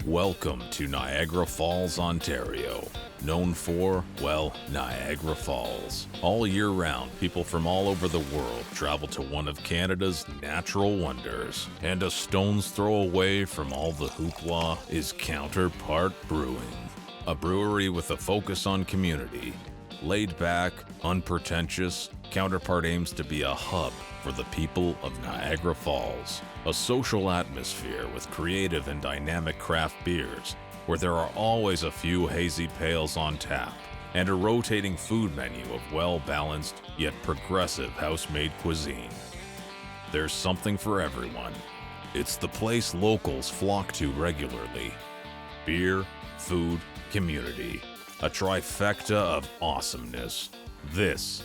Welcome to Niagara Falls, Ontario. Known for, well, Niagara Falls. All year round, people from all over the world travel to one of Canada's natural wonders. And a stone's throw away from all the hoopla is Counterpart Brewing. A brewery with a focus on community. Laid back, unpretentious, Counterpart aims to be a hub for the people of Niagara Falls. A social atmosphere with creative and dynamic craft beers, where there are always a few hazy pales on tap, and a rotating food menu of well-balanced yet progressive house-made cuisine. There's something for everyone. It's the place locals flock to regularly. Beer, food, community. A trifecta of awesomeness. This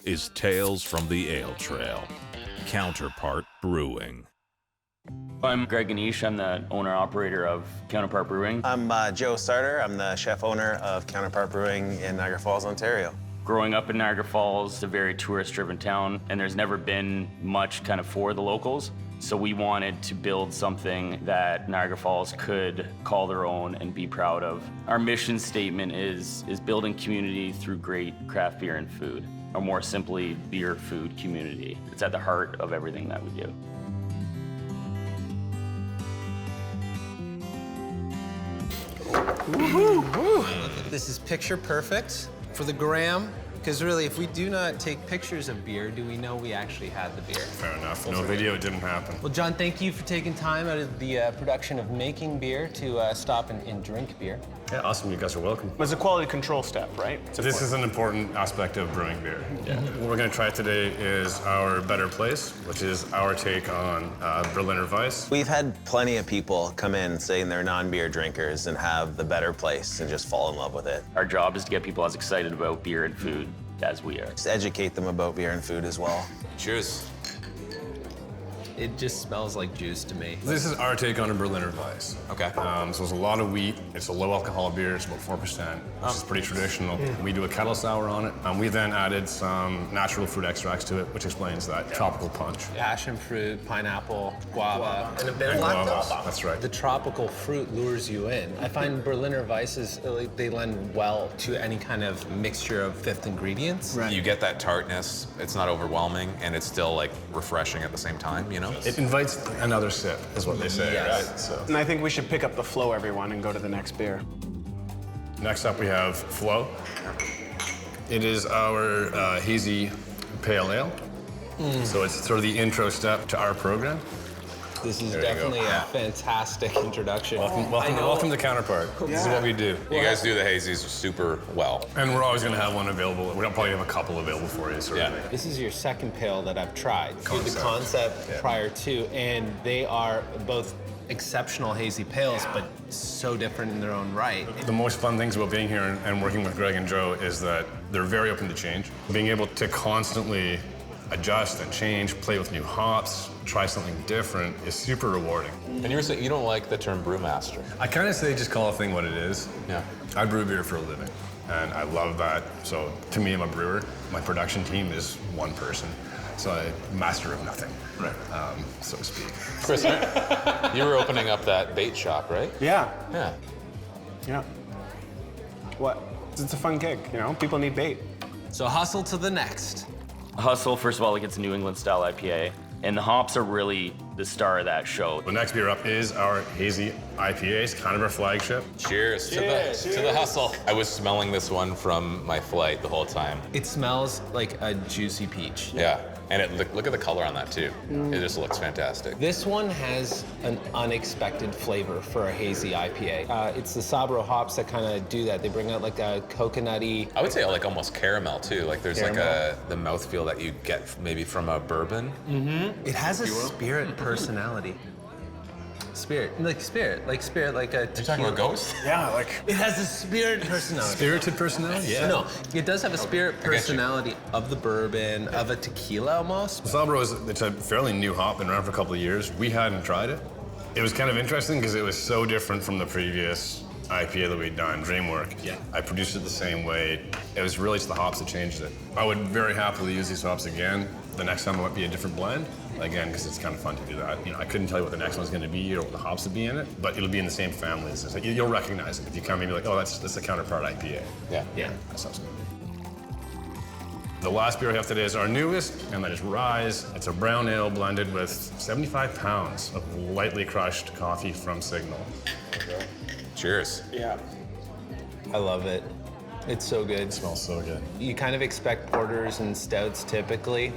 is Tales from the Ale Trail. Counterpart Brewing. I'm Greg Ganesh. I'm the owner-operator of Counterpart Brewing. I'm Joe Sarter. I'm the chef-owner of Counterpart Brewing in Niagara Falls, Ontario. Growing up in Niagara Falls, it's a very tourist-driven town, and there's never been much kind of for the locals. So we wanted to build something that Niagara Falls could call their own and be proud of. Our mission statement is building community through great craft beer and food, or more simply, beer food community. It's at the heart of everything that we do. Woohoo! This is picture perfect for the gram, because really, if we do not take pictures of beer, do we know we actually had the beer? Fair enough. No video, it didn't happen. Well, John, thank you for taking time out of the production of making beer to stop and drink beer. Yeah, awesome. You guys are welcome. It's a quality control step, right? This is an important aspect of brewing beer. Yeah. What we're going to try today is our Better Place, which is our take on Berliner Weiss. We've had plenty of people come in saying they're non-beer drinkers and have the Better Place and just fall in love with it. Our job is to get people as excited about beer and food as we are. Just educate them about beer and food as well. Cheers. It just smells like juice to me. This is our take on a Berliner Weiss. Okay. So it's a lot of wheat. It's a low alcohol beer. It's about 4%, which is pretty traditional. We do a kettle sour on it. We then added some natural fruit extracts to it, which explains that tropical punch. Passion fruit, pineapple, guava, and a bit of Guava. lactose. That's right. The tropical fruit lures you in. I find Berliner Weisses, they lend well to any kind of mixture of fifth ingredients. You get that tartness, it's not overwhelming, and it's still like refreshing at the same time, you know? It invites another sip, is what they say, Yes. right? So And I think we should pick up the flow, everyone, and go to the next beer. next up we have Flow. It is our hazy pale ale. So it's sort of the intro step to our program. This is There you go. definitely a fantastic introduction. Welcome to Counterpart. This is what we do. You guys do the hazies super well. And we're always going to have one available. We'll probably have a couple available for you, sort of thing. This is your second pale that I've tried. Did the concept Yeah. prior to, and they are both exceptional hazy pales, but so different in their own right. The most fun things about being here and working with Greg and Joe is that they're very open to change. Being able to constantly adjust and change, play with new hops, try something different is super rewarding. And you were saying you don't like the term brewmaster. I kind of say just call a thing what it is. Yeah. I brew beer for a living, and I love that. So to me, I'm a brewer. My production team is one person, so I'm master of nothing, right? So to speak. Chris, you were opening up that bait shop, right? Yeah, Yeah. yeah. What? It's a fun gig, you know? People need bait. So hustle to the next. Hustle, first of all, like it's a New England style IPA, and the hops are really the star of that show. The next beer up is our hazy IPA. It's kind of our flagship. Cheers, to the hustle. I was smelling this one from my flight the whole time. It smells like a juicy peach. Yeah. And look at the color on that too. It just looks fantastic. This one has an unexpected flavor for a hazy IPA. It's the Sabro hops that kind of do that. They bring out like a coconutty. I would say like almost caramel too. Like there's like the mouthfeel that you get maybe from a bourbon. It has a spirit personality. Spirit, like a tequila. You're talking about ghosts? Yeah, like, It has a spirit personality. Spirited personality? Yeah. No, it does have a spirit you. personality of the bourbon, of a tequila almost. Sabro it's a fairly new hop, been around for a couple of years. We hadn't tried it. It was kind of interesting because it was so different from the previous IPA that we'd done, Dreamwork. Yeah. I produced it the same way. It was really just the hops that changed it. I would very happily use these hops again. The next time it might be a different blend. again, because it's kind of fun to do that. I couldn't tell you what the next one's going to be or what the hops would be in it, but it'll be in the same family. It's like, you'll recognize it. If you come in, you'll be like, oh, that's a Counterpart IPA. Yeah. That sounds good. The last beer we have today is our newest, and that is Rise. It's a brown ale blended with 75 pounds of lightly crushed coffee from Signal. Cheers. Yeah. I love it. It's so good. It smells so good. You kind of expect porters and stouts typically,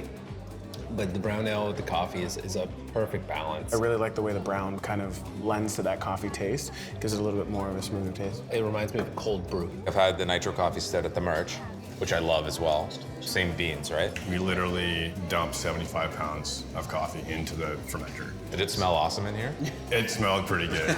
but the brown ale with the coffee is a perfect balance. I really like the way the brown kind of lends to that coffee taste. Gives it a little bit more of a smoother taste. It reminds me of cold brew. I've had the Nitro Coffee Stout at the Merch, which I love as well. Same beans, right? We literally dumped 75 pounds of coffee into the fermenter. Did it smell awesome in here? It smelled pretty good.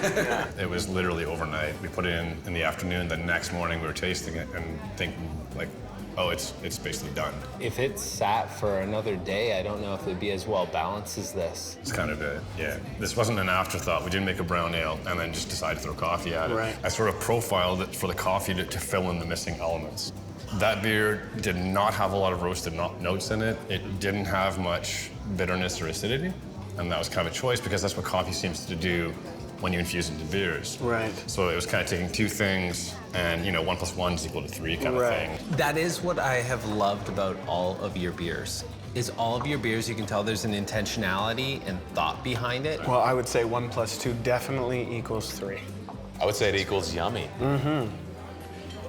It was literally overnight. We put it in the afternoon. The next morning we were tasting it and thinking like, oh, it's basically done. If it sat for another day, I don't know if it'd be as well balanced as this. It's kind of it, yeah. This wasn't an afterthought. We didn't make a brown ale and then just decided to throw coffee at it. Right. I sort of profiled it for the coffee to fill in the missing elements. That beer did not have a lot of roasted notes in it. It didn't have much bitterness or acidity. And that was kind of a choice because that's what coffee seems to do when you infuse into beers. Right. So it was kind of taking two things and, 1 + 1 = 3 kind of thing. That is what I have loved about all of your beers. Is all of your beers, you can tell there's an intentionality and thought behind it. Well, I would say 1 + 2 definitely equals 3. I would say it equals yummy.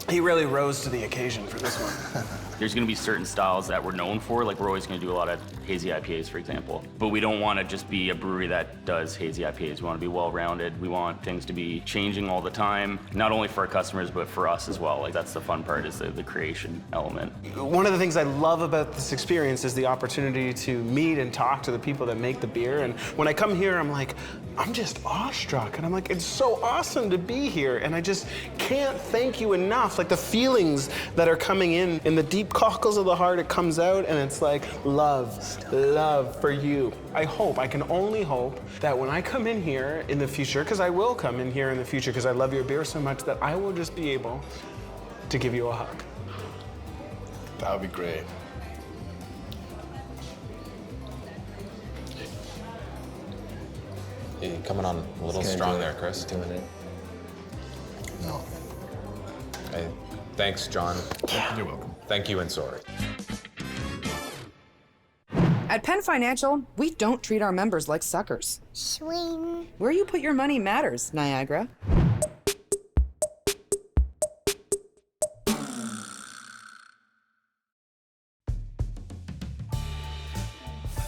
He really rose to the occasion for this one. There's going to be certain styles that we're known for, like we're always going to do a lot of hazy IPAs, for example. But we don't want to just be a brewery that does hazy IPAs. We want to be well-rounded. We want things to be changing all the time, not only for our customers, but for us as well. Like that's the fun part, is the creation element. One of the things I love about this experience is the opportunity to meet and talk to the people that make the beer. And when I come here, I'm like, I'm just awestruck. And I'm like, it's so awesome to be here. And I just can't thank you enough. Like the feelings that are coming in the deep cockles of the heart, it comes out and it's like love for you. I can only hope that when I come in here in the future, because I will come in here in the future because I love your beer so much, that I will just be able to give you a hug. That would be great. You're coming on a little strong there, Chris. Doing it. No. Hey, thanks, John. You're welcome. Thank you and sorry. At Penn Financial, we don't treat our members like suckers. Swing. Where you put your money matters, Niagara.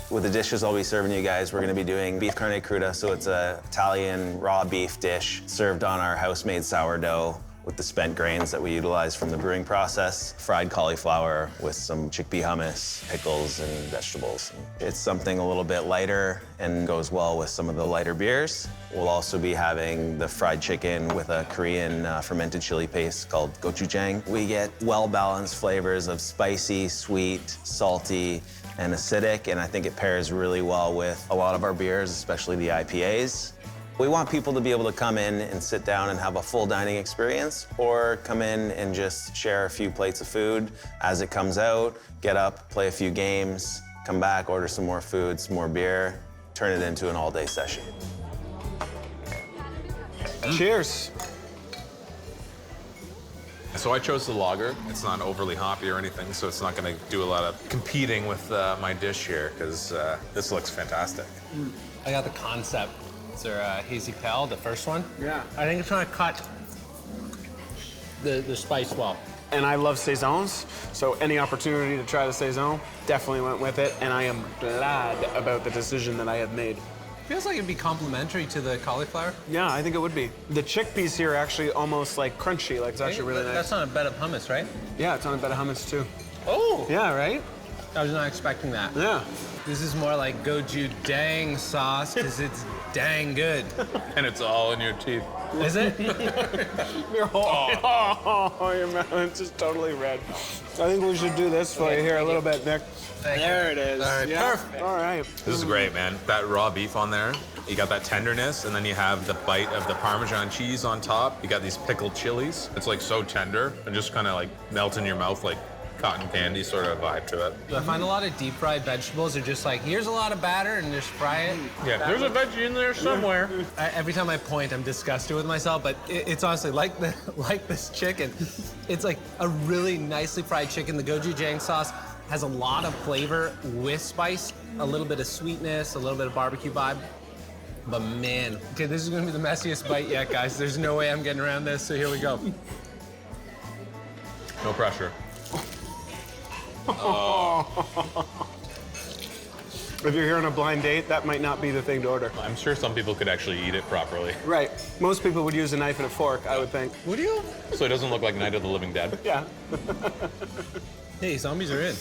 With the dishes I'll be serving you guys, we're gonna be doing beef carne cruda, so it's a Italian raw beef dish served on our house-made sourdough with the spent grains that we utilize from the brewing process, fried cauliflower with some chickpea hummus, pickles, and vegetables. It's something a little bit lighter and goes well with some of the lighter beers. We'll also be having the fried chicken with a Korean fermented chili paste called gochujang. We get well-balanced flavors of spicy, sweet, salty, and acidic, and I think it pairs really well with a lot of our beers, especially the IPAs. We want people to be able to come in and sit down and have a full dining experience, or come in and just share a few plates of food as it comes out, get up, play a few games, come back, order some more food, some more beer, turn it into an all-day session. Cheers. So I chose the lager. It's not overly hoppy or anything, so it's not going to do a lot of competing with my dish here, because this looks fantastic. I got the concept. Is there a hazy pale, the first one? Yeah. I think it's gonna cut the spice well. And I love saisons, so any opportunity to try the saison, definitely went with it, and I am glad about the decision that I have made. Feels like it'd be complementary to the cauliflower. Yeah, I think it would be. The chickpeas here are actually almost like crunchy, like it's actually really nice. That's on a bed of hummus, right? Yeah, it's on a bed of hummus too. Oh! Yeah, right? I was not expecting that. Yeah. This is more like gochujang sauce, because it's dang good. And it's all in your teeth. Is it? Your whole your mouth is just totally red. I think we should do this for you here a little bit, Nick. There it is. All right, perfect. All right. This is great, man. That raw beef on there, you got that tenderness, and then you have the bite of the Parmesan cheese on top. You got these pickled chilies. It's like so tender and just kind of like melts in your mouth like cotton candy sort of vibe to it. I find a lot of deep fried vegetables are just like, here's a lot of batter and just fry it. Yeah, there's a veggie in there somewhere. Every time I point, I'm disgusted with myself, but it's honestly like this chicken. It's like a really nicely fried chicken. The gochujang sauce has a lot of flavor with spice, a little bit of sweetness, a little bit of barbecue vibe. But man, okay, this is gonna be the messiest bite yet, guys. There's no way I'm getting around this, so here we go. No pressure. If you're here on a blind date, that might not be the thing to order. I'm sure some people could actually eat it properly. Right. Most people would use a knife and a fork, I would think. Would you? So it doesn't look like Night of the Living Dead. Yeah. Hey, zombies are in.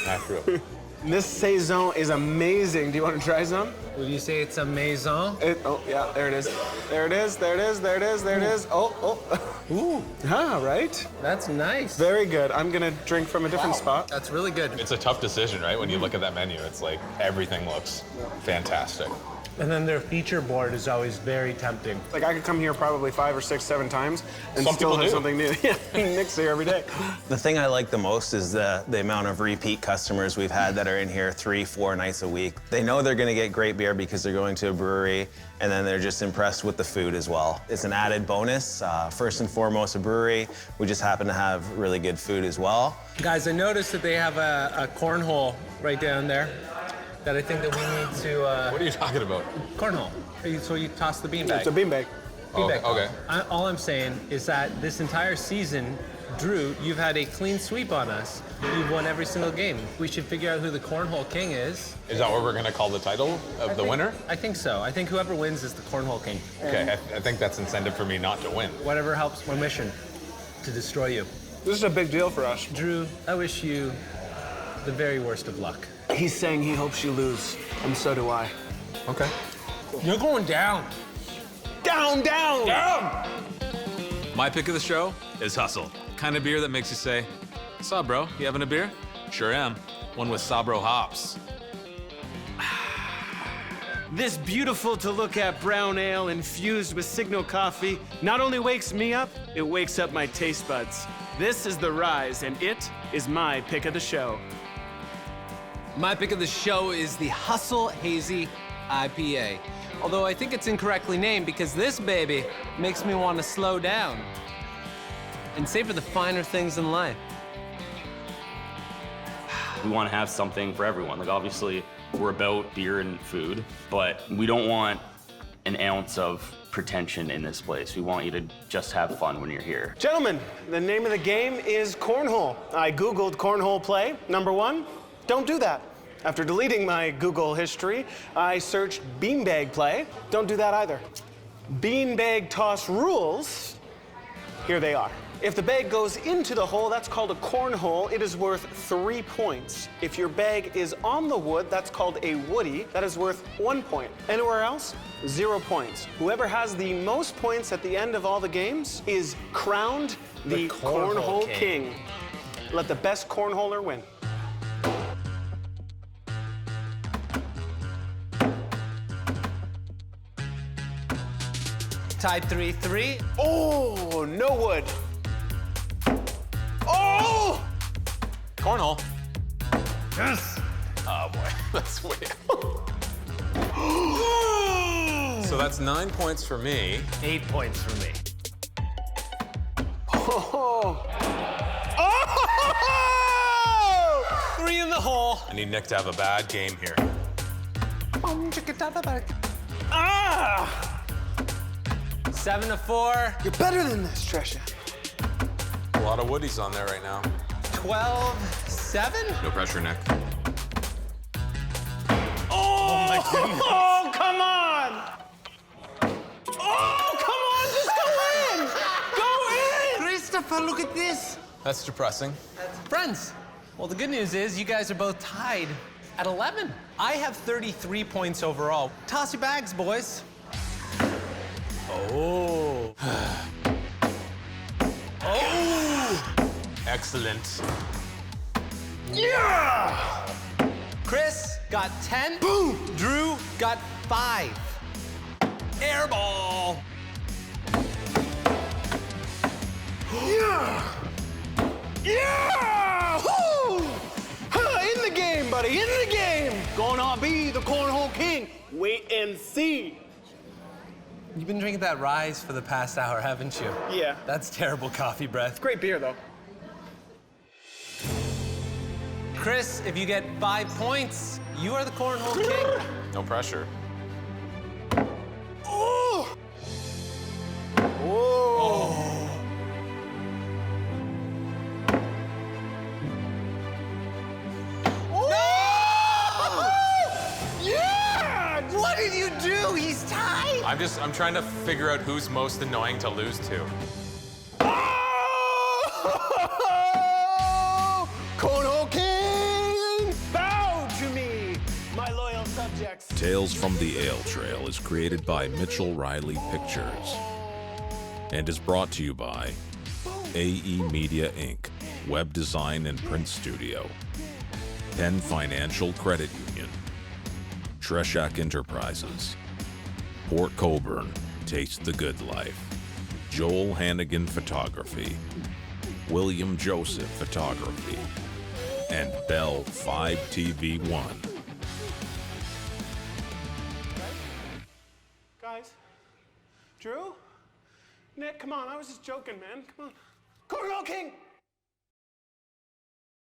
That's true. This saison is amazing. Do you want to try some? Would you say it's a maison? Oh, yeah, there it is. There it is, there it is, there it is, there it is. Oh. Ooh. Ah, right? That's nice. Very good. I'm gonna drink from a different spot. That's really good. It's a tough decision, right? When you look at that menu, it's like everything looks fantastic. And then their feature board is always very tempting. Like, I could come here probably 5 or 6, 7 times and Some still people have do. something new. Yeah, Nick's here every day. The thing I like the most is the amount of repeat customers we've had that are in here 3, 4 nights a week. They know they're gonna get great beer because they're going to a brewery, and then they're just impressed with the food as well. It's an added bonus. First and foremost, a brewery. We just happen to have really good food as well. Guys, I noticed that they have a cornhole right down there that I think that we need to... What are you talking about? Cornhole. So you toss the beanbag. It's a beanbag. Beanbag. Okay. All I'm saying is that this entire season, Drew, you've had a clean sweep on us. You've won every single game. We should figure out who the Cornhole King is. Is that what we're gonna call the title of the winner? I think so. I think whoever wins is the Cornhole King. Okay, I think that's incentive for me not to win. Whatever helps my mission to destroy you. This is a big deal for us. Drew, I wish you the very worst of luck. He's saying he hopes you lose, and so do I. Okay. You're going down. Down, down! Down! My pick of the show is Hustle. Kind of beer that makes you say, "What's up, bro? You having a beer?" Sure am. One with Sabro hops. This beautiful to look at brown ale infused with Signal coffee not only wakes me up, it wakes up my taste buds. This is The Rise, and it is my pick of the show. My pick of the show is the Hustle Hazy IPA. Although I think it's incorrectly named because this baby makes me want to slow down and savor the finer things in life. We want to have something for everyone. Like, obviously, we're about beer and food, but we don't want an ounce of pretension in this place. We want you to just have fun when you're here. Gentlemen, the name of the game is Cornhole. I Googled Cornhole play. Number 1, don't do that. After deleting my Google history, I searched beanbag play. Don't do that either. Beanbag toss rules, here they are. If the bag goes into the hole, that's called a cornhole. It is worth 3 points. If your bag is on the wood, that's called a woody. That is worth 1 point. Anywhere else, 0 points. Whoever has the most points at the end of all the games is crowned the Cornhole King. Let the best cornholer win. Tied 3-3. Oh, no wood. Oh! Cornhole. Yes! Oh boy, that's way So that's 9 points for me. 8 points for me. Oh! Oh! 3 in the hole. I need Nick to have a bad game here. Ah! 7-4. You're better than this, Treschak. A lot of woodies on there right now. 12-7. No pressure, Nick. Oh my goodness. Oh, come on! Oh, come on, just go in! Go in! Christopher, look at this. That's depressing. Friends, well, the good news is you guys are both tied at 11. I have 33 points overall. Toss your bags, boys. Oh. Oh! Excellent. Yeah! Chris got 10. Boom! Drew got 5. Airball. Yeah! Yeah! and see. You've been drinking that Rise for the past hour, haven't you? Yeah. That's terrible coffee breath. Great beer, though. Chris, if you get 5 points, you are the Cornhole King. No pressure. Oh! Oh! Oh! Yeah! What did you do? He's tied. I'm trying to figure out who's most annoying to lose to. Oh! Cornhole King! Bow to me, my loyal subjects. Tales from the Ale Trail is created by Mitchell Riley Pictures and is brought to you by AE Media Inc., Web Design and Print Studio, Penn Financial Credit Union, Treschak Enterprises, Port Colborne, Taste the Good Life, Joel Hannigan Photography, William Joseph Photography, and Bell 5 TV1. Guys, Drew, Nick, come on, I was just joking, man. Come on. Cornhole King!